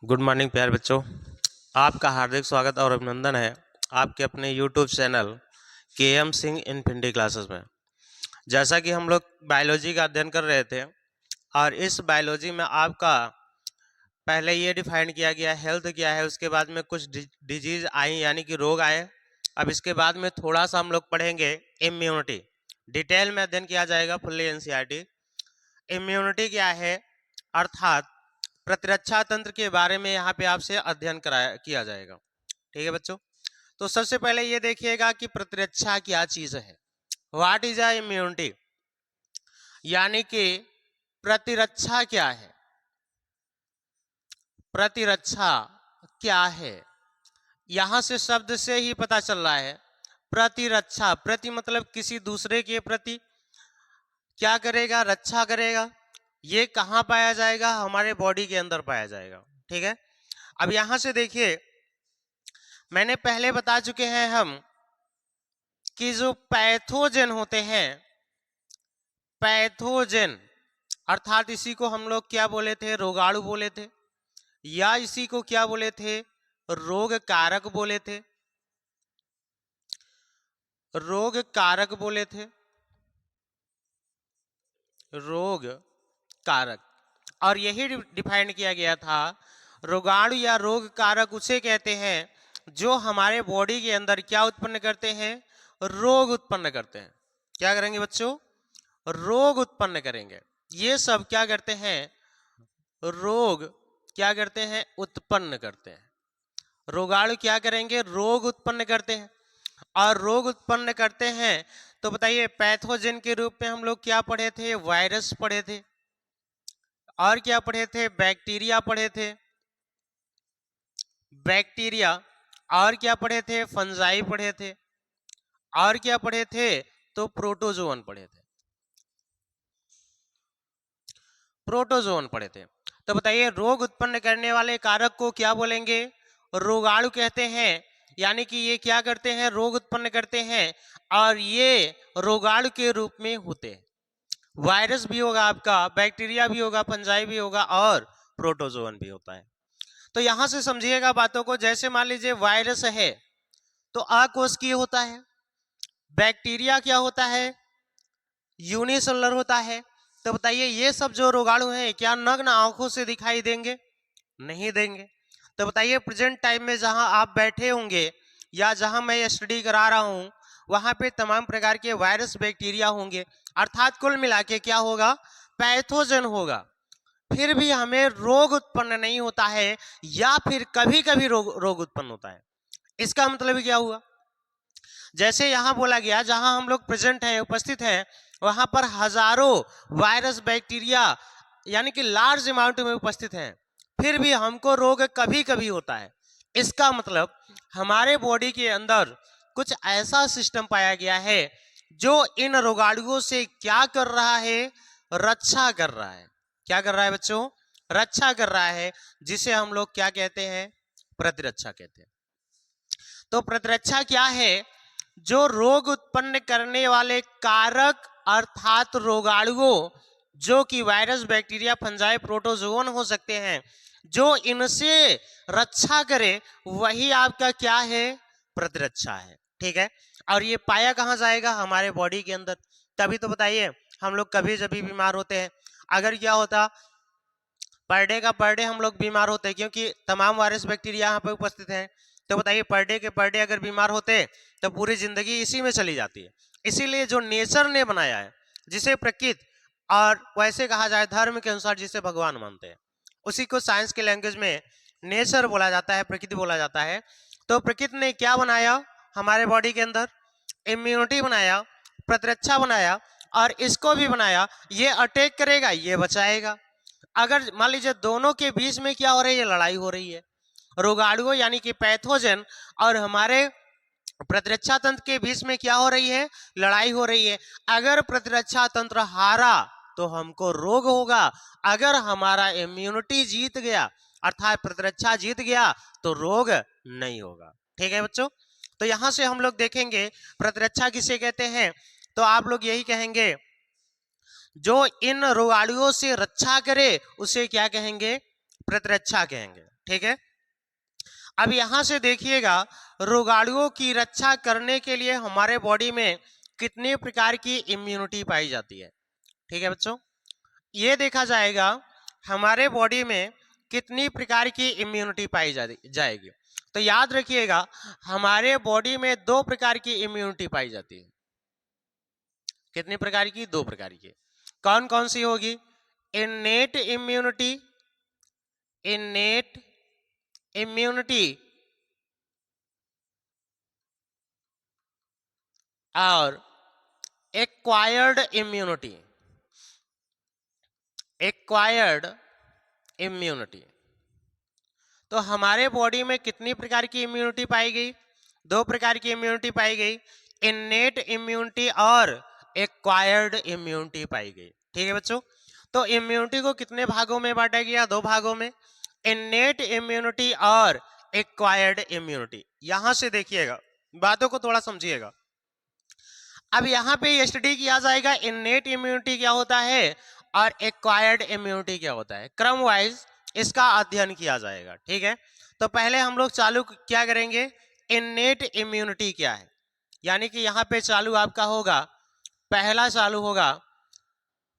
Good morning प्यारे बच्चों। आपका हार्दिक स्वागत और अभिनंदन है आपके अपने YouTube channel KM. Singh infinity classes में। जैसा कि हम लोग बायोलॉजी का अध्ययन कर रहे थे और इस बायोलॉजी में आपका पहले ये डिफाइन किया गया हेल्थ क्या है, उसके बाद में कुछ डिजीज आई यानी कि रोग आए। अब इसके बाद में थोड़ा सा हम लोग पढ़ेंगे इम्यूनिटी। डिटेल में अध्ययन किया जाएगा फुल्ली एनसीईआरटी। इम्यूनिटी क्या है अर्थात प्रतिरक्षा तंत्र के बारे में यहाँ पे आपसे अध्ययन किया जाएगा। ठीक है बच्चों, तो सबसे पहले ये देखिएगा कि प्रतिरक्षा क्या चीज है। व्हाट इज अ इम्यूनिटी, यानी कि प्रतिरक्षा क्या है। प्रतिरक्षा क्या है, यहां से शब्द से ही पता चल रहा है। प्रतिरक्षा, प्रति मतलब किसी दूसरे के प्रति क्या करेगा, रक्षा करेगा। ये कहाँ पाया जाएगा, हमारे बॉडी के अंदर पाया जाएगा। ठीक है, अब यहां से देखिए मैंने पहले बता चुके हैं हम कि जो पैथोजन होते हैं, पैथोजन अर्थात इसी को हम लोग क्या बोले थे, रोगाणु बोले थे, या इसी को क्या बोले थे, रोग कारक बोले थे, रोग कारक बोले थे, रोग कारक। और यही डिफाइन किया गया था, रोगाणु या रोग कारक उसे कहते हैं जो हमारे बॉडी के अंदर क्या उत्पन्न करते हैं, रोग उत्पन्न करते हैं। क्या करेंगे बच्चों, रोग उत्पन्न करेंगे। ये सब क्या करते हैं, रोग क्या करते हैं, उत्पन्न करते हैं। रोगाणु क्या करेंगे, रोग उत्पन्न करते हैं। और रोग उत्पन्न करते हैं तो बताइए पैथोजन के रूप में हम लोग क्या पढ़े थे, वायरस पढ़े थे, और क्या पढ़े थे, बैक्टीरिया पढ़े थे, बैक्टीरिया, और क्या पढ़े थे, फंजाई पढ़े थे, और क्या पढ़े थे, तो प्रोटोजोन पढ़े थे, प्रोटोजोन पढ़े थे। तो बताइए रोग उत्पन्न करने वाले कारक को क्या बोलेंगे, रोगाणु कहते हैं। यानी कि ये क्या करते हैं, रोग उत्पन्न करते हैं और ये रोगाणु के रूप में होते हैं। वायरस भी होगा आपका, बैक्टीरिया भी होगा, फंजाई भी होगा और प्रोटोजोन भी होता है। तो यहां से समझिएगा बातों को। जैसे मान लीजिए वायरस है तो अकोशिकीय होता है, बैक्टीरिया क्या होता है, यूनिसेलुलर होता है। तो बताइए ये सब जो रोगाणु हैं क्या नग्न आंखों से दिखाई देंगे, नहीं देंगे। तो बताइए प्रेजेंट टाइम में जहां आप बैठे होंगे या जहां मैं स्टडी करा रहा हूं वहां पे तमाम प्रकार के वायरस बैक्टीरिया होंगे, अर्थात कुल मिला के क्या होगा, पैथोजन होगा। फिर भी हमें रोग उत्पन्न नहीं होता है या फिर कभी कभी रोग उत्पन्न होता है। इसका मतलब क्या हुआ, जैसे यहां बोला गया जहां हम लोग प्रेजेंट हैं, उपस्थित हैं, वहां पर हजारों वायरस बैक्टीरिया यानी कि लार्ज अमाउंट में उपस्थित हैं, फिर भी हमको रोग कभी कभी होता है। इसका मतलब हमारे बॉडी के अंदर कुछ ऐसा सिस्टम पाया गया है जो इन रोगाणुओं से क्या कर रहा है, रक्षा कर रहा है। क्या कर रहा है बच्चों, रक्षा कर रहा है, जिसे हम लोग क्या कहते हैं, प्रतिरक्षा कहते हैं। तो प्रतिरक्षा क्या है, जो रोग उत्पन्न करने वाले कारक अर्थात रोगाणुओं, जो कि वायरस बैक्टीरिया फंजाई प्रोटोजोन हो सकते हैं, जो इनसे रक्षा करे, वही आपका क्या है, प्रतिरक्षा है। ठीक है, और ये पाया कहां जाएगा, हमारे बॉडी के अंदर। तभी तो बताइए हम लोग कभी जब भी बीमार होते हैं, अगर क्या होता पर डे का पर डे हम लोग बीमार होते हैं, क्योंकि तमाम वायरस बैक्टीरिया यहाँ पे उपस्थित हैं। तो बताइए पर डे के पर डे अगर बीमार होते तो पूरी जिंदगी इसी में चली जाती है। इसीलिए जो नेचर ने बनाया है, जिसे प्रकृति और वैसे कहा जाए धर्म के अनुसार जिसे भगवान मानते हैं, उसी को साइंस के लैंग्वेज में नेचर बोला जाता है, प्रकृति बोला जाता है। तो प्रकृति ने क्या बनाया, हमारे बॉडी के अंदर इम्यूनिटी बनाया, प्रतिरक्षा बनाया, और इसको भी बनाया, ये अटैक करेगा, ये बचाएगा। अगर मान लीजिए दोनों के बीच में क्या हो रही है, लड़ाई हो रही है, रोगाणुओं यानी कि पैथोजन और हमारे प्रतिरक्षा तंत्र के बीच में क्या हो रही है, लड़ाई हो रही है। अगर प्रतिरक्षा तंत्र हारा तो हमको रोग होगा, अगर हमारा इम्यूनिटी जीत गया अर्थात प्रतिरक्षा जीत गया तो रोग नहीं होगा। ठीक है बच्चों, तो यहां से हम लोग देखेंगे प्रतिरक्षा किसे कहते हैं, तो आप लोग यही कहेंगे जो इन रोगाणुओं से रक्षा करे उसे क्या कहेंगे, प्रतिरक्षा कहेंगे। ठीक है, अब यहां से देखिएगा रोगाणुओं की रक्षा करने के लिए हमारे बॉडी में कितने प्रकार की इम्यूनिटी पाई जाती है। ठीक है बच्चों, ये देखा जाएगा हमारे बॉडी में कितनी प्रकार की इम्यूनिटी पाई जाएगी। तो याद रखिएगा हमारे बॉडी में 2 प्रकार की इम्यूनिटी पाई जाती है। कितनी प्रकार की? 2 प्रकार की। कौन कौन सी होगी? इन्नेट इम्यूनिटी, इन्नेट इम्यूनिटी और एक्वायर्ड इम्यूनिटी। Acquired immunity. तो हमारे बॉडी में कितनी प्रकार की इम्यूनिटी पाई गई? 2 प्रकार की इम्यूनिटी पाई गई, इन्नेट इम्यूनिटी और एक्वायर्ड इम्यूनिटी पाई गई। ठीक है बच्चों, तो इम्यूनिटी को कितने भागों में बांटा गया? 2 भागों में, इन्नेट इम्यूनिटी और एक्वायर्ड इम्यूनिटी। यहां से देखिएगा, बातों को थोड़ा समझिएगा। अब यहाँ पे स्टडी किया जाएगा इन्नेट इम्यूनिटी क्या होता है और एक्वायर्ड इम्यूनिटी क्या होता है, क्रम वाइज इसका अध्ययन किया जाएगा। ठीक है, तो पहले हम लोग चालू क्या करेंगे, इन्नेट इम्यूनिटी क्या है, यानी कि यहाँ पे चालू आपका होगा, पहला चालू होगा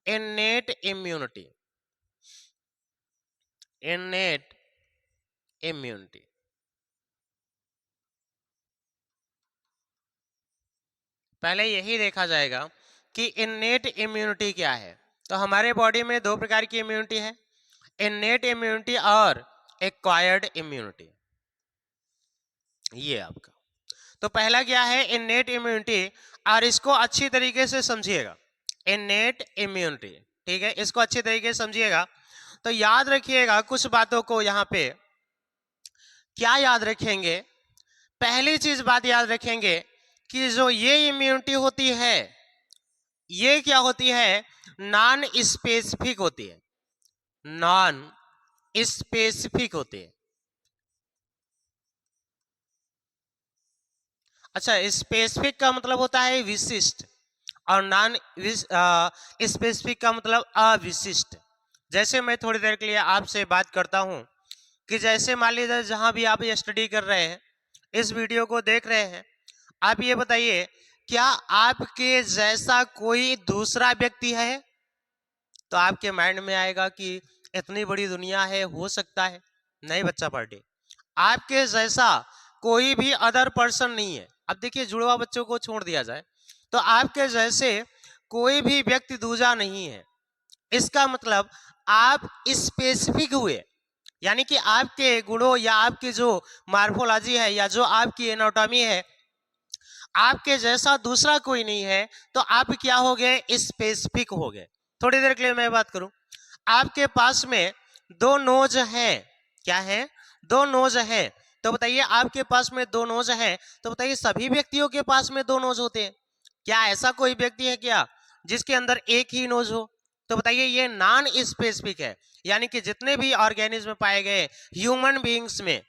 इन्नेट इम्यूनिटी। इन्नेट इम्यूनिटी, पहले यही देखा जाएगा कि इन्नेट इम्यूनिटी क्या है। तो हमारे बॉडी में 2 प्रकार की इम्यूनिटी है, इन्नेट इम्यूनिटी और एक्वायर्ड इम्यूनिटी। ये आपका, तो पहला क्या है इन्नेट इम्यूनिटी, और इसको अच्छी तरीके से समझिएगा, इन्नेट इम्यूनिटी। ठीक है, इसको अच्छी तरीके से समझिएगा। तो याद रखिएगा कुछ बातों को, यहाँ पे क्या याद रखेंगे, पहली चीज बात याद रखेंगे कि जो ये इम्यूनिटी होती है ये क्या होती है, नॉन स्पेसिफिक होती है, नॉन स्पेसिफिक होती है। अच्छा, स्पेसिफिक का मतलब होता है विशिष्ट और नॉन स्पेसिफिक का मतलब अविशिष्ट। जैसे मैं थोड़ी देर के लिए आपसे बात करता हूं कि जैसे मान लीजिए जहां भी आप ये स्टडी कर रहे हैं, इस वीडियो को देख रहे हैं, आप ये बताइए क्या आपके जैसा कोई दूसरा व्यक्ति है? तो आपके माइंड में आएगा कि इतनी बड़ी दुनिया है, हो सकता है। नहीं बच्चा पार्टी, आपके जैसा कोई भी अदर पर्सन नहीं है। अब देखिए जुड़वा बच्चों को छोड़ दिया जाए तो आपके जैसे कोई भी व्यक्ति दूजा नहीं है। इसका मतलब आप स्पेसिफिक हुए, यानी कि आपके गुणों या आपकी जो मार्फोलॉजी है या जो आपकी एनाटॉमी है, आपके जैसा दूसरा कोई नहीं है। तो आप क्या हो गए, स्पेसिफिक हो गए। थोड़ी देर के लिए मैं बात करूं, आपके पास में 2 नोज हैं, क्या है, 2 नोज हैं। तो बताइए आपके पास में 2 नोज हैं, तो बताइए सभी व्यक्तियों के पास में 2 नोज होते हैं क्या? ऐसा कोई व्यक्ति है क्या जिसके अंदर एक ही नोज हो? तो बताइए ये नॉन स्पेसिफिक है, यानी कि जितने भी ऑर्गेनिज्म पाए गए ह्यूमन बीइंग्स में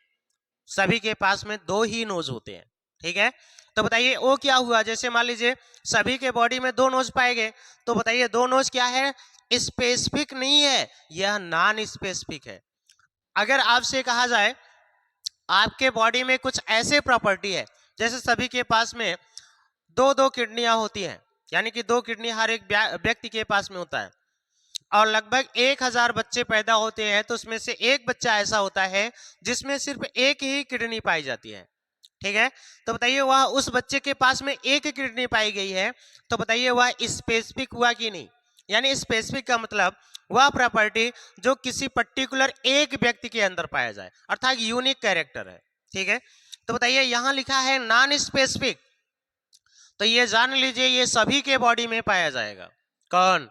सभी के पास में 2 ही नोज होते हैं। ठीक है, तो बताइए वो क्या हुआ, जैसे मान लीजिए सभी के बॉडी में 2 नोज पाए गए, तो बताइए 2 नोज क्या है, स्पेसिफिक नहीं है, यह नॉन स्पेसिफिक है। अगर आपसे कहा जाए आपके बॉडी में कुछ ऐसे प्रॉपर्टी है, जैसे सभी के पास में 2-2 किडनियां होती हैं, यानी कि 2 किडनी हर एक व्यक्ति के पास में होता है, और लगभग 1000 बच्चे पैदा होते हैं, तो उसमें से एक बच्चा ऐसा होता है जिसमें सिर्फ एक ही किडनी पाई जाती है। ठीक है, तो बताइए वह उस बच्चे के पास में एक किडनी पाई गई है, तो बताइए वह स्पेसिफिक हुआ कि नहीं? यानी स्पेसिफिक का मतलब वह प्रॉपर्टी जो किसी पर्टिकुलर एक व्यक्ति के अंदर पाया जाए, अर्थात यूनिक कैरेक्टर है। ठीक है, तो बताइए यहां लिखा है नॉन स्पेसिफिक, तो ये जान लीजिए ये सभी के बॉडी में पाया जाएगा। कौन?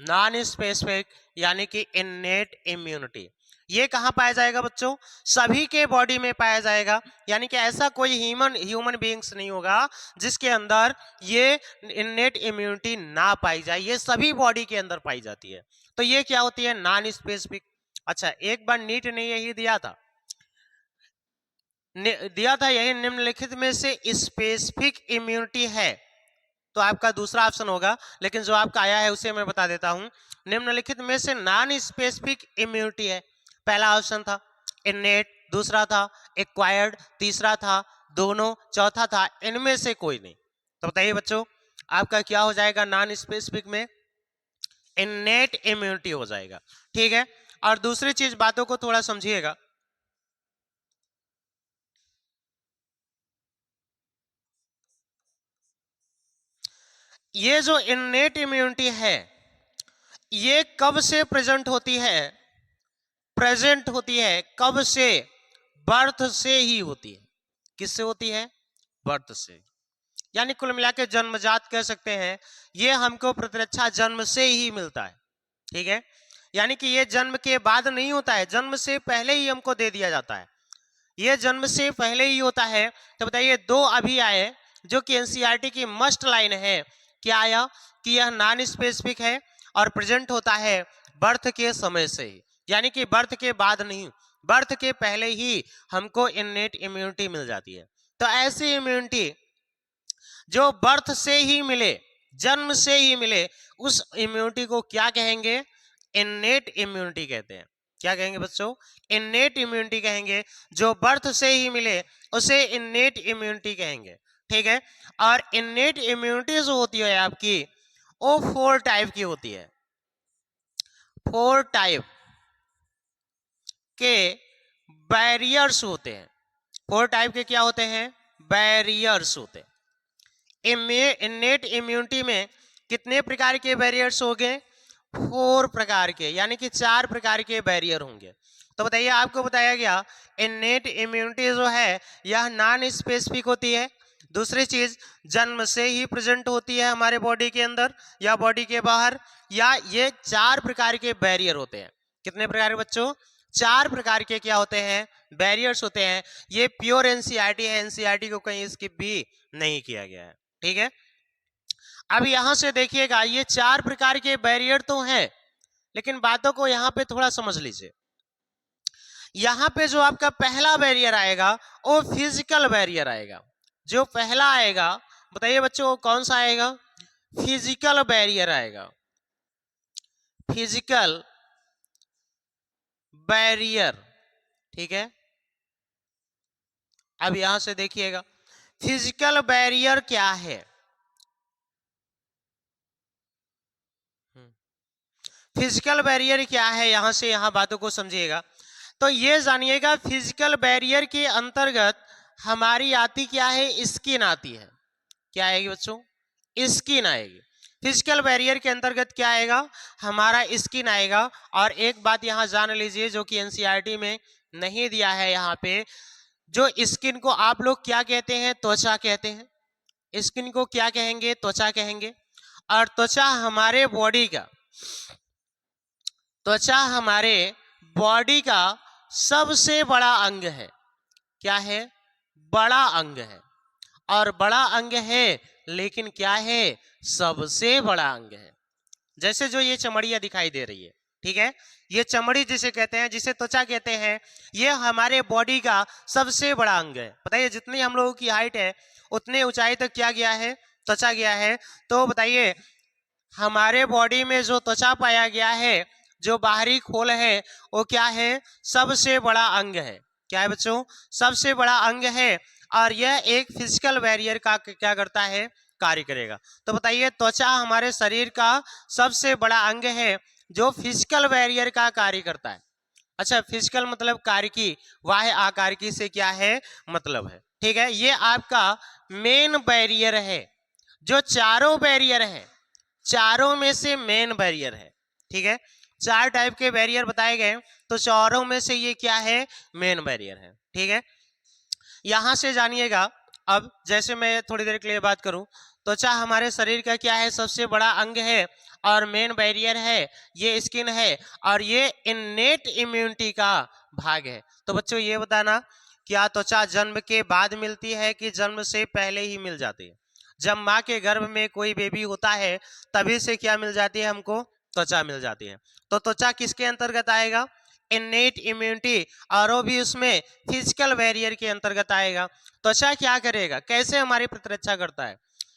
नॉन स्पेसिफिक, यानी कि इन्नेट इम्यूनिटी। ये कहां पाया जाएगा बच्चों? सभी के बॉडी में पाया जाएगा, यानी कि ऐसा कोई ह्यूमन बीइंग्स नहीं होगा जिसके अंदर ये इन्नेट इम्यूनिटी ना पाई जाए, ये सभी बॉडी के अंदर पाई जाती है। तो ये क्या होती है, नॉन स्पेसिफिक। अच्छा, एक बार नीट ने यही दिया था यही निम्नलिखित में से स्पेसिफिक इम्यूनिटी है, तो आपका दूसरा ऑप्शन होगा, लेकिन जो आपका आया है उसे मैं बता देता हूं, निम्नलिखित में से नॉन स्पेसिफिक इम्यूनिटी है। पहला ऑप्शन था इननेट, दूसरा था एक्वायर्ड, तीसरा था दोनों, चौथा था इनमें से कोई नहीं। तो बताइए बच्चों आपका क्या हो जाएगा, नॉन स्पेसिफिक में इननेट इम्यूनिटी हो जाएगा। ठीक है, और दूसरी चीज बातों को थोड़ा समझिएगा। ये जो इननेट इम्यूनिटी है ये कब से प्रेजेंट होती है, प्रेजेंट होती है कब से, बर्थ से ही होती है। किससे होती है, बर्थ से, यानी कुल मिला के जन्मजात कह सकते हैं। ये हमको प्रतिरक्षा जन्म से ही मिलता है। ठीक है, यानी कि ये जन्म के बाद नहीं होता है, जन्म से पहले ही हमको दे दिया जाता है, ये जन्म से पहले ही होता है। तो बताइए दो अभी आए जो कि एनसीईआरटी की मस्ट लाइन है, क्या आया कि यह नॉन स्पेसिफिक है और प्रेजेंट होता है बर्थ के समय से ही, यानी कि बर्थ के बाद नहीं, बर्थ के पहले ही हमको इननेट इम्यूनिटी मिल जाती है। तो ऐसी इम्यूनिटी जो बर्थ से ही मिले, जन्म से ही मिले, उस इम्यूनिटी को क्या कहेंगे, इननेट इम्यूनिटी कहते हैं। क्या कहेंगे बच्चों, इननेट इम्यूनिटी कहेंगे। जो बर्थ से ही मिले उसे इननेट इम्यूनिटी कहेंगे। ठीक है, और इननेट इम्यूनिटी जो होती है आपकी वो 4 टाइप की होती है। 4 टाइप के बैरियर्स होते हैं। 4 टाइप के क्या होते हैं, बैरियर्स होते हैं। इननेट इम्यूनिटी में कितने प्रकार के बैरियर्स होंगे, 4 प्रकार के, यानी कि 4 प्रकार के बैरियर होंगे। तो बताइए आपको बताया गया इननेट इम्यूनिटी जो है यह नॉन स्पेसिफिक होती है। दूसरी चीज जन्म से ही प्रेजेंट होती है हमारे बॉडी के अंदर या बॉडी के बाहर, या ये 4 प्रकार के बैरियर होते हैं। कितने प्रकार के बच्चों, 4 प्रकार के क्या होते हैं, बैरियर्स होते हैं। ये प्योर एनसीईआरटी है, एनसीईआरटी को कहीं स्किप भी नहीं किया गया है। ठीक है, अब यहां से देखिएगा ये 4 प्रकार के बैरियर तो हैं, लेकिन बातों को यहां पे थोड़ा समझ लीजिए। यहां पे जो आपका पहला बैरियर आएगा वो फिजिकल बैरियर आएगा। जो पहला आएगा बताइए बच्चों कौन सा आएगा, फिजिकल बैरियर आएगा, फिजिकल बैरियर। ठीक है, अब यहां से देखिएगा फिजिकल बैरियर क्या है। फिजिकल बैरियर क्या है, यहां से यहां बातों को समझिएगा। तो ये जानिएगा फिजिकल बैरियर के अंतर्गत हमारी आती क्या है, स्किन आती है। क्या आएगी बच्चों, स्किन आएगी। फिजिकल बैरियर के अंतर्गत क्या आएगा, हमारा स्किन आएगा। और एक बात यहां जान लीजिए जो कि एनसीईआरटी में नहीं दिया है, यहाँ पे जो स्किन को आप लोग क्या कहते हैं, त्वचा कहते हैं। स्किन को क्या कहेंगे, त्वचा कहेंगे। और त्वचा हमारे बॉडी का, त्वचा हमारे बॉडी का सबसे बड़ा अंग है। क्या है, बड़ा अंग है। और बड़ा अंग है लेकिन क्या है, सबसे बड़ा अंग है। जैसे जो ये चमड़ियां दिखाई दे रही है, ठीक है, ये चमड़ी जिसे कहते हैं, जिसे त्वचा कहते हैं, ये हमारे बॉडी का सबसे बड़ा अंग है। बताइए जितनी हम लोगों की हाइट है उतने ऊंचाई तक क्या गया है, त्वचा गया है। तो बताइए हमारे बॉडी में जो त्वचा पाया गया है, जो बाहरी खोल है, वो क्या है, सबसे बड़ा अंग है। क्या है बच्चों, सबसे बड़ा अंग है। और यह एक फिजिकल बैरियर का क्या करता है, कार्य करेगा। तो बताइए त्वचा हमारे शरीर का सबसे बड़ा अंग है जो फिजिकल बैरियर का कार्य करता है। अच्छा, फिजिकल मतलब कार्य की, वाह्य आकार की से क्या है, मतलब है। ठीक है, ये आपका मेन बैरियर है। जो चारों बैरियर है, चारों में से मेन बैरियर है। ठीक है, 4 टाइप के बैरियर बताए गए, तो चारों में से ये क्या है, मेन बैरियर है। ठीक है, यहां से जानिएगा। अब जैसे मैं थोड़ी देर के लिए बात करूं, त्वचा हमारे शरीर का क्या है, सबसे बड़ा अंग है और मेन बैरियर है, ये स्किन है और ये इननेट इम्यूनिटी का भाग है। तो बच्चों ये बताना, क्या त्वचा जन्म के बाद मिलती है कि जन्म से पहले ही मिल जाती है। जब माँ के गर्भ में कोई बेबी होता है तभी से क्या मिल जाती है, हमको त्वचा मिल जाती है। तो त्वचा किसके अंतर्गत आएगा, इननेट इम्यूनिटी, और वो भी उसमें फिजिकल बैरियर के अंतर्गत आएगा। त्वचा क्या करेगा, कैसे हमारी प्रतिरक्षा करता है,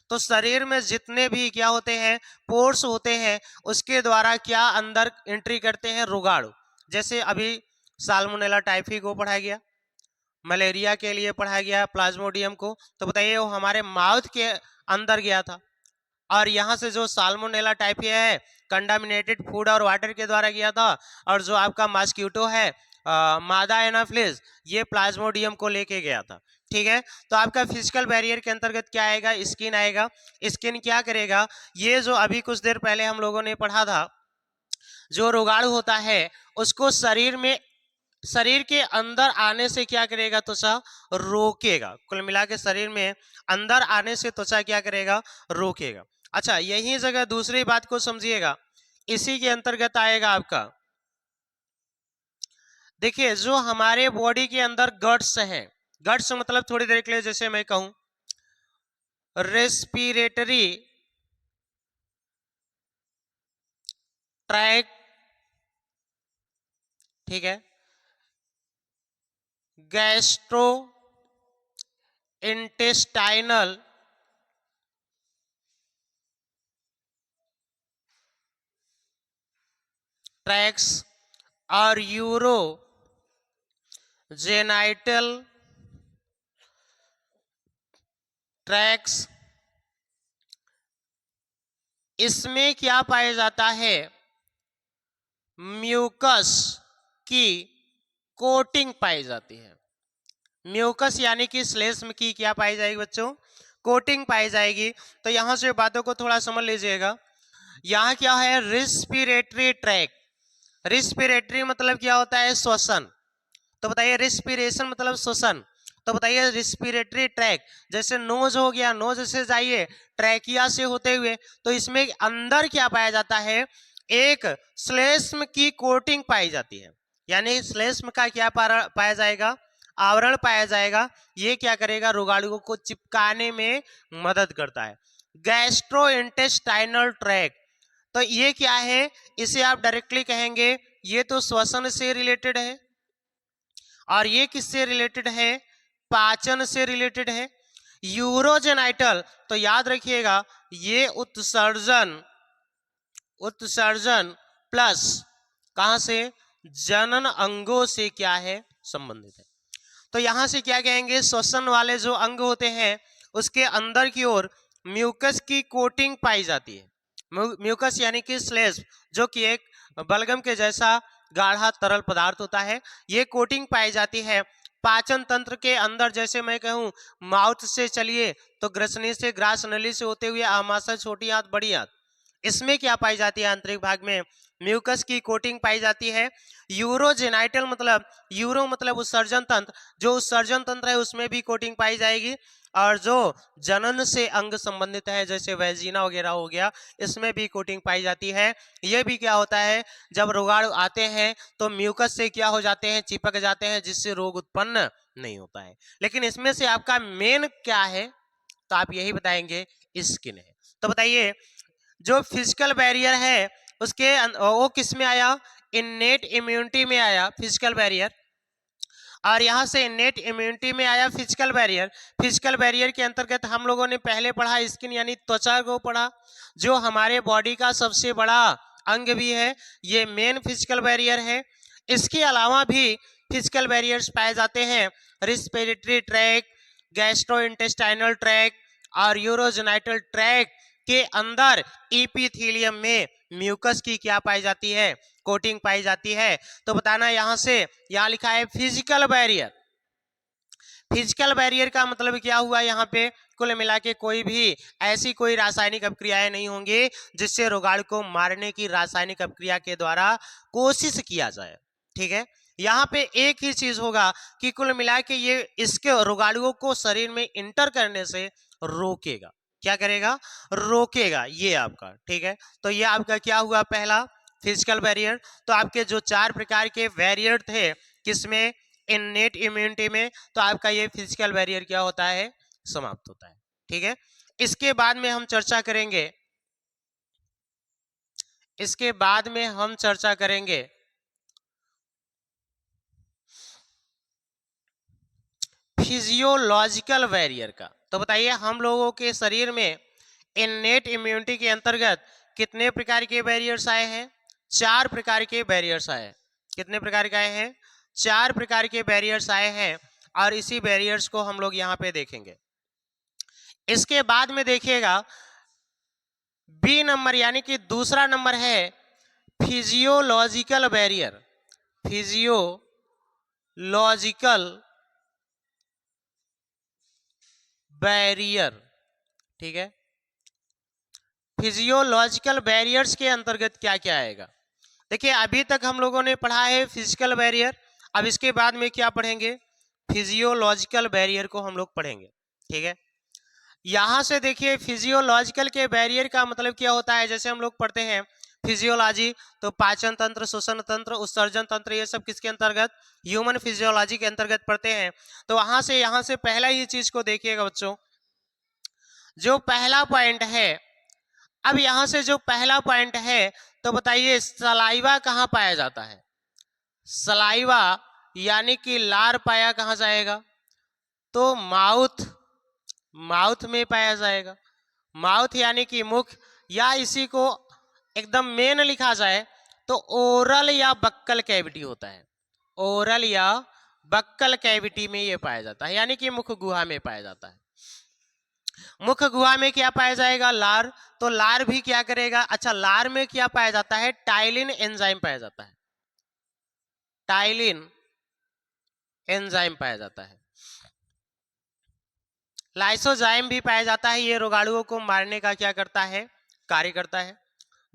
तो शरीर में जितने भी क्या होते हैं, पोर्स होते हैं, उसके द्वारा क्या अंदर एंट्री करते हैं, रोगाणु। जैसे अभी साल्मोनेला टाइफी को पढ़ा गया, मलेरिया के लिए पढ़ा गया प्लाज्मोडियम को। तो बताइए वो हमारे माउथ के अंदर गया था, और यहाँ से जो साल्मोनेला टाइफी है कंटामिनेटेड फूड और वाटर के द्वारा गया था, और जो आपका मॉस्किटो है मादा एनाफिलिस, ये प्लाज्मोडियम को लेके गया था। ठीक है, तो आपका फिजिकल बैरियर के अंतर्गत क्या आएगा, स्किन आएगा। स्किन क्या करेगा, ये जो अभी कुछ देर पहले हम लोगों ने पढ़ा था, जो रोगाणु होता है उसको शरीर के अंदर आने से क्या करेगा, त्वचा रोकेगा। कुल मिला के शरीर में अंदर आने से त्वचा क्या करेगा, रोकेगा। अच्छा, यही जगह दूसरी बात को समझिएगा, इसी के अंतर्गत आएगा आपका, देखिए जो हमारे बॉडी के अंदर गट्स हैं, गट्स मतलब थोड़ी देर के लिए जैसे मैं कहूं रेस्पिरेटरी ट्रैक, ठीक है, गैस्ट्रो इंटेस्टाइनल ट्रैक्स और यूरो जेनाइटल ट्रैक्स, इसमें क्या पाया जाता है, म्यूकस की कोटिंग पाई जाती है। म्यूकस यानी कि श्लेष्म की क्या पाई जाएगी बच्चों, कोटिंग पाई जाएगी। तो यहां से बातों को थोड़ा समझ लीजिएगा। यहाँ क्या है, रिस्पिरेटरी ट्रैक, रिस्पिरेटरी मतलब क्या होता है, श्वसन। तो बताइए रिस्पिरेशन मतलब श्वसन, तो बताइए रिस्पिरेटरी ट्रैक, जैसे नोज हो गया, नोज से जाइए ट्रैकिया से होते हुए, तो इसमें अंदर क्या पाया जाता है, एक श्लेष्म की कोटिंग पाई जाती है। यानी श्लेष्म का क्या पाया जाएगा, आवरण पाया जाएगा। ये क्या करेगा, रोगाणुओं को चिपकाने में मदद करता है। गैस्ट्रोइंटेस्टाइनल ट्रैक, तो ये क्या है, इसे आप डायरेक्टली कहेंगे ये तो श्वसन से रिलेटेड है, और ये किससे रिलेटेड है, पाचन से रिलेटेड है। यूरोजेनाइटल, तो याद रखिएगा ये उत्सर्जन प्लस कहां से, जनन अंगों से क्या है, संबंधित है। तो यहां से क्या कहेंगे, श्वसन वाले जो अंग होते हैं उसके अंदर की ओर म्यूकस की कोटिंग पाई जाती है। म्यूकस यानी कि श्लेष्म, जो कि एक बलगम के जैसा गाढ़ा तरल पदार्थ होता है, ये कोटिंग पाई जाती है। पाचन तंत्र के अंदर, जैसे मैं कहूं माउथ से चलिए तो ग्रसनी से, ग्रास नली से होते हुए आमाशय, छोटी आंत, बड़ी आंत, इसमें क्या पाई जाती है, आंतरिक भाग में म्यूकस की कोटिंग पाई जाती है। यूरोजेनाइटल मतलब, यूरो मतलब उत्सर्जन तंत्र, जो उत्सर्जन तंत्र है उसमें भी कोटिंग पाई जाएगी। और जो जनन से अंग संबंधित है जैसे वैजिना वगैरह हो गया, इसमें भी कोटिंग पाई जाती है। ये भी क्या होता है, जब रोगाणु आते हैं तो म्यूकस से क्या हो जाते हैं, चिपक जाते हैं, जिससे रोग उत्पन्न नहीं होता है। लेकिन इसमें से आपका मेन क्या है, तो आप यही बताएंगे स्किन है। तो बताइए जो फिजिकल बैरियर है उसके वो किस में आया, इन्नेट इम्यूनिटी में आया फिजिकल बैरियर, और यहां से इन्नेट इम्यूनिटी में आया फिजिकल बैरियर। फिजिकल बैरियर के अंतर्गत हम लोगों ने पहले पढ़ा स्किन यानी त्वचा को पढ़ा, जो हमारे बॉडी का सबसे बड़ा अंग भी है, ये मेन फिजिकल बैरियर है। इसके अलावा भी फिजिकल बैरियर्स पाए जाते हैं, रिस्पिरेटरी ट्रैक, गैस्ट्रोइंटेस्टाइनल ट्रैक और यूरोजेनाइटल ट्रैक के अंदर इपिथेलियम में म्यूकस की क्या पाई जाती है, कोटिंग पाई जाती है। तो बताना, यहां से यहां लिखा है फिजिकल बैरियर। फिजिकल बैरियर का मतलब क्या हुआ, यहाँ पे कुल मिला के कोई भी ऐसी कोई रासायनिक अपक्रियाएं नहीं होंगी जिससे रोगाणु को मारने की रासायनिक अपक्रिया के द्वारा कोशिश किया जाए। ठीक है, यहाँ पे एक ही चीज होगा कि कुल मिला के ये इसके रोगाणुओं को शरीर में इंटर करने से रोकेगा। क्या करेगा, रोकेगा, ये आपका। ठीक है, तो ये आपका क्या हुआ, पहला फिजिकल बैरियर। तो आपके जो 4 प्रकार के बैरियर थे किसमें, इननेट इम्यूनिटी में, तो आपका ये फिजिकल बैरियर क्या होता है, समाप्त होता है। ठीक है, इसके बाद में हम चर्चा करेंगे, इसके बाद में हम चर्चा करेंगे फिजियोलॉजिकल बैरियर का। तो बताइए हम लोगों के शरीर में इननेट इम्यूनिटी के अंतर्गत कितने प्रकार के बैरियर्स आए हैं, 4 प्रकार के बैरियर्स आए हैं। कितने प्रकार के आए हैं, 4 प्रकार के बैरियर्स आए हैं और इसी बैरियर्स को हम लोग यहाँ पे देखेंगे। इसके बाद में देखिएगा बी नंबर यानी कि दूसरा नंबर है फिजियोलॉजिकल बैरियर। फिजियोलॉजिकल बैरियर, ठीक है। फिजियोलॉजिकल बैरियर्स के अंतर्गत क्या क्या आएगा? देखिए अभी तक हम लोगों ने पढ़ा है फिजिकल बैरियर, अब इसके बाद में क्या पढ़ेंगे? फिजियोलॉजिकल बैरियर को हम लोग पढ़ेंगे, ठीक है। यहां से देखिए फिजियोलॉजिकल के बैरियर का मतलब क्या होता है। जैसे हम लोग पढ़ते हैं फिजियोलॉजी, तो पाचन तंत्र, श्वसन तंत्र, उत्सर्जन तंत्र, ये सब किसके अंतर्गत? ह्यूमन फिजियोलॉजी के अंतर्गत पढ़ते हैं। तो यहां से पहला ही चीज को देखिएगा बच्चों, जो पहला पॉइंट है। अब यहां से जो पहला पॉइंट है, तो बताइए सलाइवा कहां पाया जाता है? सलाइवा यानी कि लार पाया कहां जाएगा? तो माउथ में पाया जाएगा। माउथ यानी कि मुख, या इसी को एकदम मेन लिखा जाए तो ओरल या बक्कल कैविटी होता है। ओरल या बक्कल कैविटी में ये पाया जाता है, यानी कि मुख गुहा में पाया जाता है। मुख गुहा में क्या पाया जाएगा? लार। तो लार भी क्या करेगा? अच्छा, लार में क्या पाया जाता है? टाइलिन एंजाइम पाया जाता है। टाइलिन एंजाइम पाया जाता है। लाइसोजाइम भी पाया जाता है। ये रोगाणुओं को मारने का क्या करता है? कार्य करता है।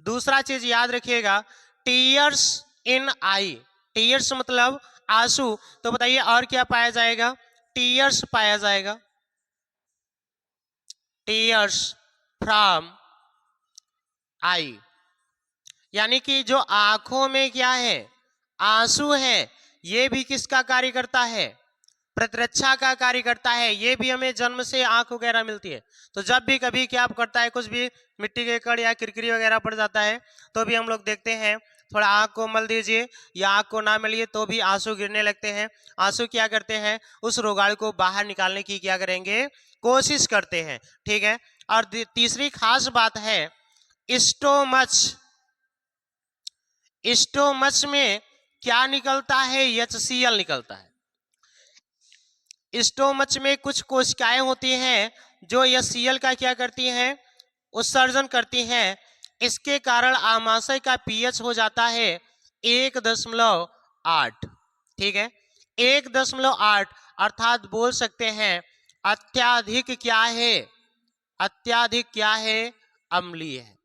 दूसरा चीज याद रखिएगा, टीयर्स इन आई। टीयर्स मतलब आंसू। तो बताइए और क्या पाया जाएगा? टीयर्स पाया जाएगा। टीयर्स फ्रॉम आई, यानी कि जो आंखों में क्या है? आंसू है। ये भी किसका कार्य करता है? प्रतिरक्षा का कार्य करता है। ये भी हमें जन्म से आंख वगैरह मिलती है। तो जब भी कभी क्या करता है, कुछ भी मिट्टी के कण या किरकिरी वगैरह पड़ जाता है, तो भी हम लोग देखते हैं थोड़ा आंख को मल दीजिए या आंख को ना मलिए तो भी आंसू गिरने लगते हैं। आंसू क्या करते हैं? उस रोगाणु को बाहर निकालने की क्या करेंगे? कोशिश करते हैं, ठीक है। और तीसरी खास बात है स्टोमच। स्टोमच में क्या निकलता है? HCl निकलता है। स्टोमच में कुछ कोशिकाएं होती हैं जो HCl का क्या करती हैं? उत्सर्जन करती हैं। इसके कारण आमाशय का पीएच हो जाता है 1.8, ठीक है। 1.8 अर्थात बोल सकते हैं अत्याधिक क्या है? अत्याधिक क्या है? अम्लीय है।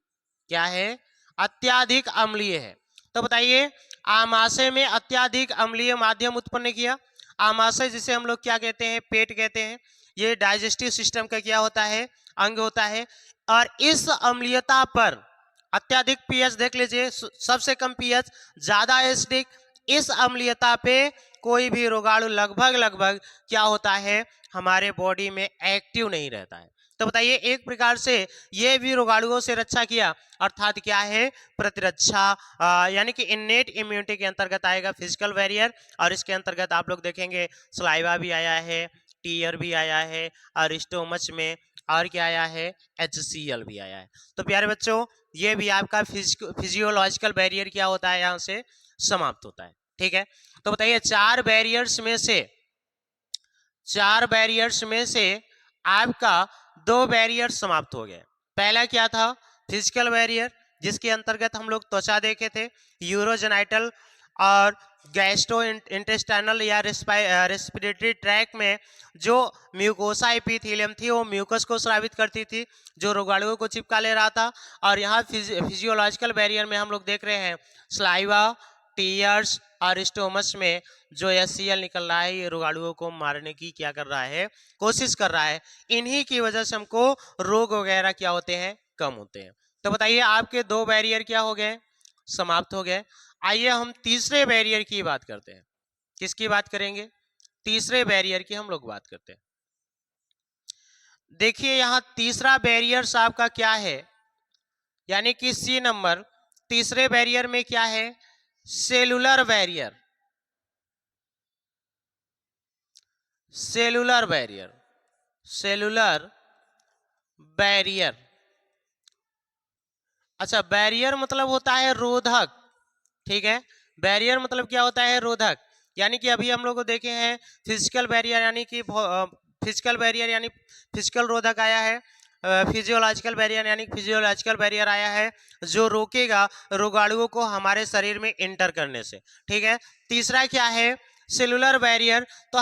क्या है? अत्याधिक अम्लीय है। तो बताइए आमाशय में अत्याधिक अम्लीय माध्यम उत्पन्न किया। आमाशय जिसे हम लोग क्या कहते हैं? पेट कहते हैं। ये डाइजेस्टिव सिस्टम का क्या होता है? अंग होता है। और इस अम्लीयता पर अत्याधिक पीएच देख लीजिए, सबसे कम पीएच, ज्यादा एसिडिक, इस अम्लीयता पे कोई भी रोगाणु लगभग क्या होता है? हमारे बॉडी में एक्टिव नहीं रहता है। तो बताइए एक प्रकार से ये भी रोगाणुओं से रक्षा किया, अर्थात क्या है? प्रतिरक्षा, यानी कि इन्नेट इम्यूनिटी के अंतर्गत आएगा फिजिकल बैरियर। और इसके अंतर्गत आप लोग देखेंगे सलाइवा भी आया है, टीयर भी आया है, और स्टोमच में और क्या आया है? HCl भी आया है। तो प्यारे बच्चों ये भी आपका फिजियोलॉजिकल बैरियर क्या होता है? यहाँ से समाप्त होता है, ठीक है। तो बताइए चार बैरियर्स में से आपका 2 बैरियर समाप्त हो गए। पहला क्या था? फिजिकल बैरियर, जिसके अंतर्गत हम लोग त्वचा देखे थे, यूरोजेनाइटल और गैस्ट्रो इंटेस्टाइनल या रेस्पिरेटरी ट्रैक में जो म्यूकोसा एपिथेलियम थी वो म्यूकस को स्रावित करती थी, जो रोगाणुओं को चिपका ले रहा था। और यहाँ फिजियोलॉजिकल बैरियर में हम लोग देख रहे हैं स्लाइवा, टीयर्स और स्टोमस में जो HCl निकल रहा है, ये रोगाणुओं को मारने की क्या कर रहा है? कोशिश कर रहा है। इन्हीं की वजह से हमको रोग वगैरह क्या होते हैं? कम होते हैं। तो बताइए आपके 2 बैरियर क्या हो गए? समाप्त हो गए। आइए हम तीसरे बैरियर की बात करते हैं। किसकी बात करेंगे? तीसरे बैरियर की हम लोग बात करते हैं। देखिए यहां तीसरा बैरियर आपका क्या है? यानी कि C नंबर, तीसरे बैरियर में क्या है? Cellular barrier. Cellular barrier, cellular barrier. अच्छा, बैरियर मतलब होता है रोधक, ठीक है। बैरियर मतलब क्या होता है? रोधक। यानी कि अभी हम लोग को देखे हैं फिजिकल बैरियर यानी कि फिजिकल रोधक आया है, फिजियोलॉजिकल बैरियर यानी फिजियोलॉजिकल बैरियर आया है जो रोकेगा रोगाणुओं को हमारे शरीर में इंटर करने से। ठीक है, तीसरा क्या है, सेलुलर बैरियर। तो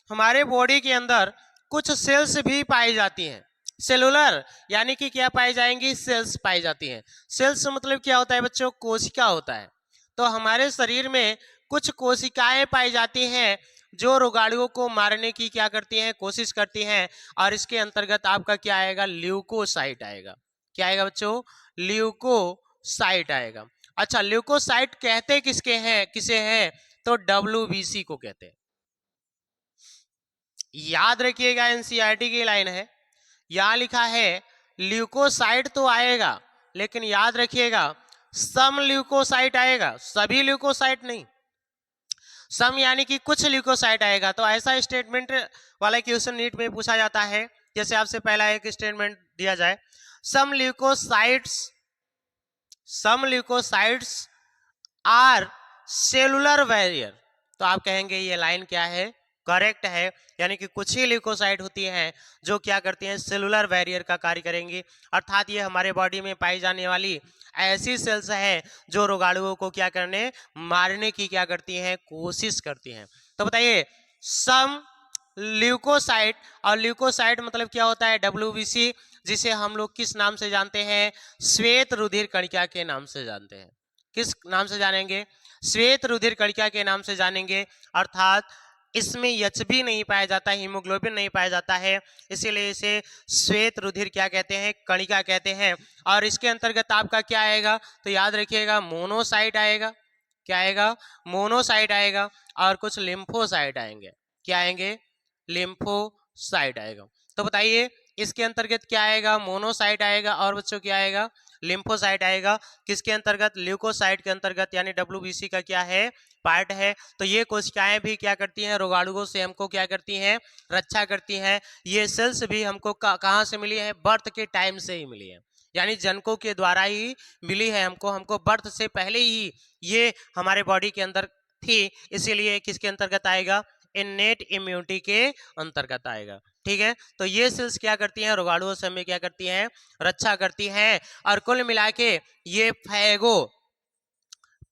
हमारे बॉडी के अंदर कुछ सेल्स भी पाई जाती हैं। सेलुलर यानी कि क्या पाई जाएंगी, सेल्स पाई जाती हैं। सेल्स मतलब क्या होता है बच्चों, कोशिका होता है। तो हमारे शरीर में कुछ कोशिकाएं पाई जाती हैं जो रोगाणुओं को मारने की क्या करती हैं, कोशिश करती हैं। और इसके अंतर्गत आपका क्या आएगा, ल्यूकोसाइट आएगा। क्या आएगा बच्चों, ल्यूकोसाइट आएगा। अच्छा, ल्यूकोसाइट कहते किसे हैं, तो WBC को कहते हैं। याद रखिएगा, एनसीईआरटी की लाइन है, यहां लिखा है ल्यूकोसाइट तो आएगा, लेकिन याद रखिएगा सम ल्यूकोसाइट आएगा, सभी ल्यूकोसाइट नहीं। सम यानी कि कुछ ल्यूकोसाइट आएगा। तो ऐसा स्टेटमेंट वाला क्वेश्चन नीट में पूछा जाता है। जैसे आपसे पहला एक स्टेटमेंट दिया जाए, सम ल्यूकोसाइट्स आर सेलुलर बैरियर। तो आप कहेंगे ये लाइन क्या है, करेक्ट है, यानी कि कुछ ही ल्यूकोसाइट होती हैं जो क्या करती हैं, सेलुलर बैरियर का कार्य करेंगी। अर्थात ये हमारे बॉडी में पाई जाने वाली ऐसी सेल्स हैं जो रोगाणुओं को क्या करने, मारने की क्या करती हैं, कोशिश करती हैं। तो बताइए, सम ल्यूकोसाइट, और ल्यूकोसाइट मतलब क्या होता है, WBC, जिसे हम लोग किस नाम से जानते हैं, श्वेत रुधिर कणिका के नाम से जानते हैं। किस नाम से जानेंगे, श्वेत रुधिर कणिका के नाम से जानेंगे। अर्थात इसमें HB नहीं पाया जाता, हीमोग्लोबिन नहीं पाया जाता है, इसीलिए इसे श्वेत रुधिर क्या कहते हैं, कणिका कहते हैं। और इसके अंतर्गत आपका क्या आएगा, तो याद रखिएगा मोनोसाइट आएगा। क्या आएगा, मोनोसाइट आएगा। और कुछ लिम्फोसाइट आएंगे। क्या आएंगे, लिम्फोसाइट आएगा। तो बताइए इसके अंतर्गत क्या आएगा, मोनोसाइट आएगा, और बच्चों क्या आएगा, लिम्फोसाइट आएगा। किसके अंतर्गत, ल्यूकोसाइट के अंतर्गत, यानी WBC का क्या है, पार्ट है। तो ये कोशिकाएं भी क्या करती हैं, रोगाणुओं से हमको क्या करती हैं, रक्षा करती हैं। ये सेल्स भी हमको कहाँ से मिली है, बर्थ के टाइम से ही मिली है, यानी जनकों के द्वारा ही मिली है हमको बर्थ से पहले ही ये हमारे बॉडी के अंदर थी। इसीलिए किसके अंतर्गत आएगा, इन्नेट इम्यूनिटी के अंतर्गत आएगा। ठीक है, तो ये सेल्स क्या करती हैं, रोगाणुओं से हमें क्या करती हैं, रक्षा करती हैं। और कुल मिला के ये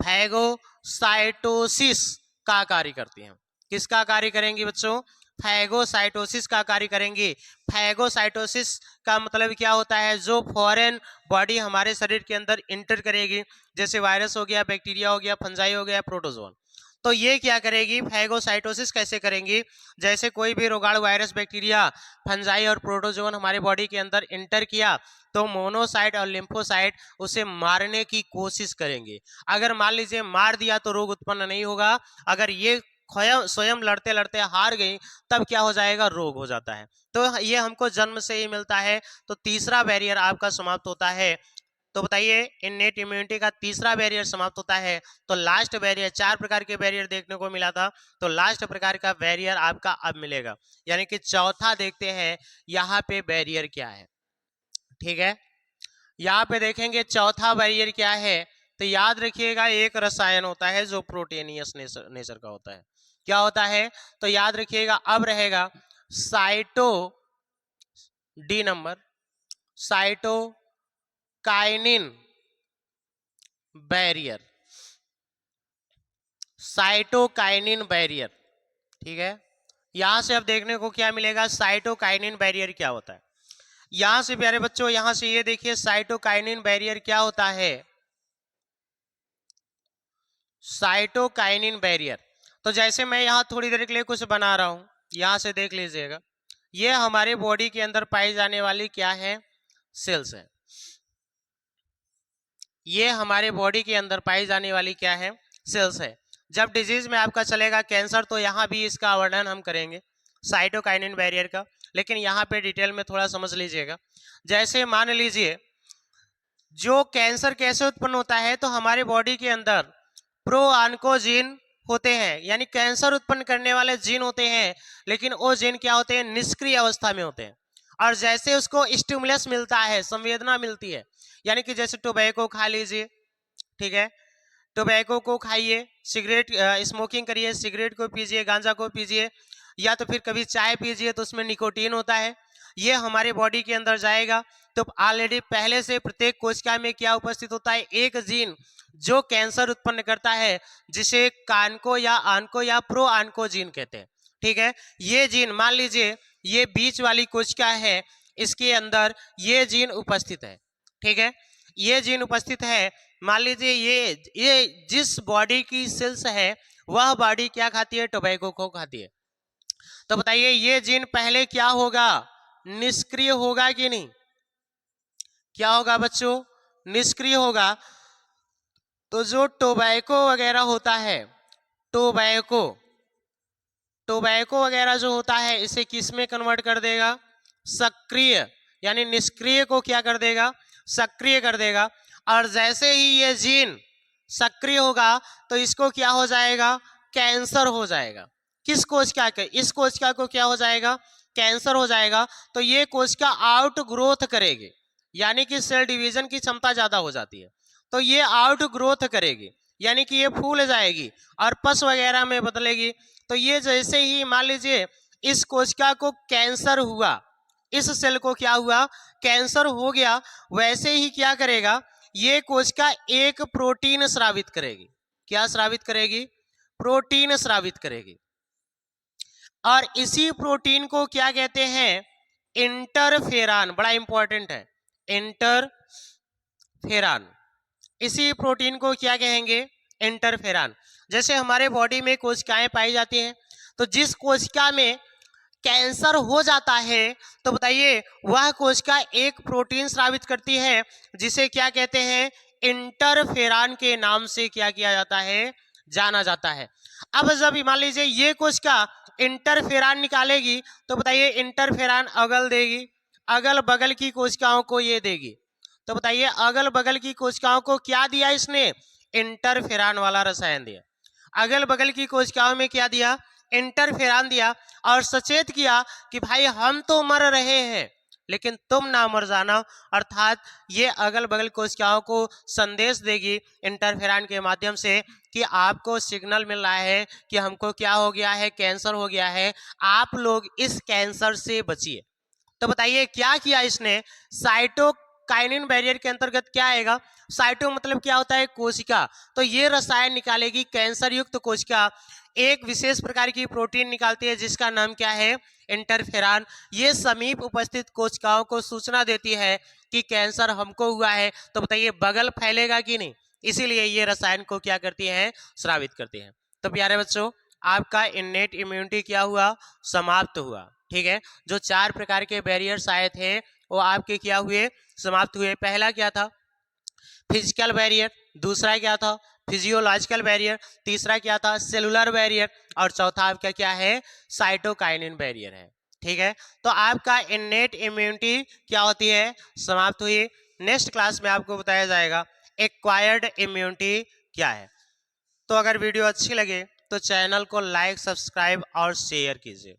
फैगोसाइटोसिस का कार्य करती हैं। किसका कार्य करेंगी बच्चों, फैगोसाइटोसिस का कार्य करेंगी। फैगोसाइटोसिस का मतलब क्या होता है, जो फॉरेन बॉडी हमारे शरीर के अंदर इंटर करेगी, जैसे वायरस हो गया, बैक्टीरिया हो गया, फंजाई हो गया, प्रोटोजोन। तो ये क्या करेगी, फैगोसाइटोसिस कैसे करेंगी, जैसे कोई भी रोगाणु, वायरस, बैक्टीरिया, फंजाई और प्रोटोजोन हमारे बॉडी के अंदर इंटर किया, तो मोनोसाइट और लिम्फोसाइट उसे मारने की कोशिश करेंगे। अगर मान लीजिए मार दिया तो रोग उत्पन्न नहीं होगा, अगर ये स्वयं लड़ते लड़ते हार गई तब क्या हो जाएगा, रोग हो जाता है। तो ये हमको जन्म से ही मिलता है। तो तीसरा बैरियर आपका समाप्त होता है। तो बताइए, इन्नेट इम्यूनिटी का तीसरा बैरियर समाप्त होता है। तो लास्ट बैरियर, 4 प्रकार के बैरियर देखने को मिला था, तो लास्ट प्रकार का बैरियर आपका अब मिलेगा, यानी कि चौथा देखते हैं यहाँ पे बैरियर क्या है। ठीक है, यहाँ पे देखेंगे चौथा बैरियर क्या है। तो याद रखिएगा एक रसायन होता है जो प्रोटेनियस नेचर का होता है। क्या होता है, तो याद रखिएगा अब रहेगा D number, cytokinin barrier, cytokinin barrier. ठीक है, यहां से अब देखने को क्या मिलेगा, साइटोकाइनिन बैरियर क्या होता है। यहां से प्यारे बच्चों, यहां से ये देखिए साइटोकाइनिन बैरियर क्या होता है, साइटोकाइनिन बैरियर। तो जैसे मैं यहां थोड़ी देर के लिए कुछ बना रहा हूं, यहां से देख लीजिएगा, ये हमारे बॉडी के अंदर पाई जाने वाली क्या है, सेल्स है। ये हमारे बॉडी के अंदर पाई जाने वाली क्या है, सेल्स है। जब डिजीज में आपका चलेगा कैंसर, तो यहाँ भी इसका वर्णन हम करेंगे साइटोकाइनिन बैरियर का, लेकिन यहाँ पे डिटेल में थोड़ा समझ लीजिएगा। जैसे मान लीजिए जो कैंसर कैसे उत्पन्न होता है, तो हमारे बॉडी के अंदर प्रो ऑन्कोजीन होते हैं, यानी कैंसर उत्पन्न करने वाले जीन होते हैं, लेकिन वो जीन क्या होते हैं, निष्क्रिय अवस्था में होते हैं। और जैसे उसको स्टिमुलस मिलता है, संवेदना मिलती है, यानी कि जैसे टोबैको खा लीजिए, ठीक है, टोबैको को खाइए, सिगरेट स्मोकिंग करिए, सिगरेट को पीजिए, गांजा को पीजिए, या तो फिर कभी चाय पीजिए तो उसमें निकोटीन होता है, ये हमारे बॉडी के अंदर जाएगा। तो ऑलरेडी पहले से प्रत्येक कोशिका में क्या उपस्थित होता है, एक जीन जो कैंसर उत्पन्न करता है, जिसे कानको या आनको या प्रो आनको जीन कहते हैं। ठीक है, ये जीन मान लीजिए ये बीच वाली कोशिका है, इसके अंदर ये जीन उपस्थित है। ठीक है, ये जीन उपस्थित है। मान लीजिए ये जिस बॉडी की सेल्स है वह बॉडी क्या खाती है, टोबैको को खाती है। तो बताइए ये जीन पहले क्या होगा, निष्क्रिय होगा कि नहीं? क्या होगा बच्चों, निष्क्रिय होगा। तो जो टोबैको वगैरह होता है, टोबैको वगैरह जो होता है, इसे किस में कन्वर्ट कर देगा, सक्रिय, यानी निष्क्रिय को क्या कर देगा, सक्रिय कर देगा। और जैसे ही ये जीन सक्रिय होगा तो इसको क्या हो जाएगा, कैंसर हो जाएगा। किस कोशिका के, इस कोशिका को क्या हो जाएगा, कैंसर हो जाएगा। तो ये कोशिका आउट ग्रोथ करेगी, यानी कि सेल डिवीजन की क्षमता ज्यादा हो जाती है, तो ये आउट ग्रोथ करेगी, यानी कि ये फूल जाएगी और पस वगैरह में बदलेगी। तो ये जैसे ही मान लीजिए इस कोशिका को कैंसर हुआ, इस सेल को क्या हुआ, कैंसर हो गया, वैसे ही क्या करेगा, ये कोशिका एक प्रोटीन स्रावित करेगी। क्या स्रावित करेगी, प्रोटीन स्रावित करेगी। और इसी प्रोटीन को क्या कहते हैं, इंटरफेरान, बड़ा इंपॉर्टेंट है, इंटरफेरान। इसी प्रोटीन को क्या कहेंगे, इंटरफेरान। जैसे हमारे बॉडी में कोशिकाएं पाई जाती हैं, तो जिस कोशिका में कैंसर हो जाता है तो बताइए वह कोशिका एक प्रोटीन स्रावित करती है, जिसे क्या कहते हैं, इंटरफेरान के नाम से क्या किया जाता है, जाना जाता है। अब जब मान लीजिए ये कोशिका इंटरफेरान निकालेगी तो बताइए इंटरफेरान अगल देगी, अगल बगल की कोशिकाओं को ये देगी। तो बताइए अगल बगल की कोशिकाओं को क्या दिया इसने, इंटरफेरान वाला रसायन दिया। अगल बगल की कोशिकाओं में क्या दिया, इंटरफेरान दिया, और सचेत किया कि भाई हम तो मर रहे हैं लेकिन तुम ना मर जाना। अर्थात ये अगल बगल कोशिकाओं को संदेश देगी इंटरफेरान के माध्यम से कि आपको सिग्नल मिल रहा है कि हमको क्या हो गया है, कैंसर हो गया है, आप लोग इस कैंसर से बचिए। तो बताइए क्या किया इसने, साइटोकाइनिन बैरियर के अंतर्गत क्या आएगा, साइटो मतलब क्या होता है, कोशिका। तो ये रसायन निकालेगी, कैंसर युक्त कोशिका एक विशेष प्रकार की प्रोटीन निकालती है जिसका नाम क्या है, इंटरफेरान। ये समीप उपस्थित कोशिकाओं को सूचना देती है कि कैंसर हमको हुआ है। तो बताइए बगल फैलेगा कि नहीं, इसीलिए ये रसायन को क्या करती है, स्रावित करती है। तो प्यारे बच्चों आपका इन्नेट इम्यूनिटी क्या हुआ, समाप्त हुआ। ठीक है, जो 4 प्रकार के बैरियर्स आए थे वो आपके क्या हुए, समाप्त हुए। पहला क्या था, फिजिकल बैरियर, दूसरा क्या था, फिजियोलॉजिकल बैरियर, तीसरा क्या था, सेलुलर बैरियर, और चौथा आपका क्या है, साइटोकाइनिन बैरियर है। ठीक है, तो आपका इन्नेट इम्यूनिटी क्या होती है, समाप्त हुई। नेक्स्ट क्लास में आपको बताया जाएगा एक्वायर्ड इम्यूनिटी क्या है। तो अगर वीडियो अच्छी लगे तो चैनल को लाइक, सब्सक्राइब और शेयर कीजिए।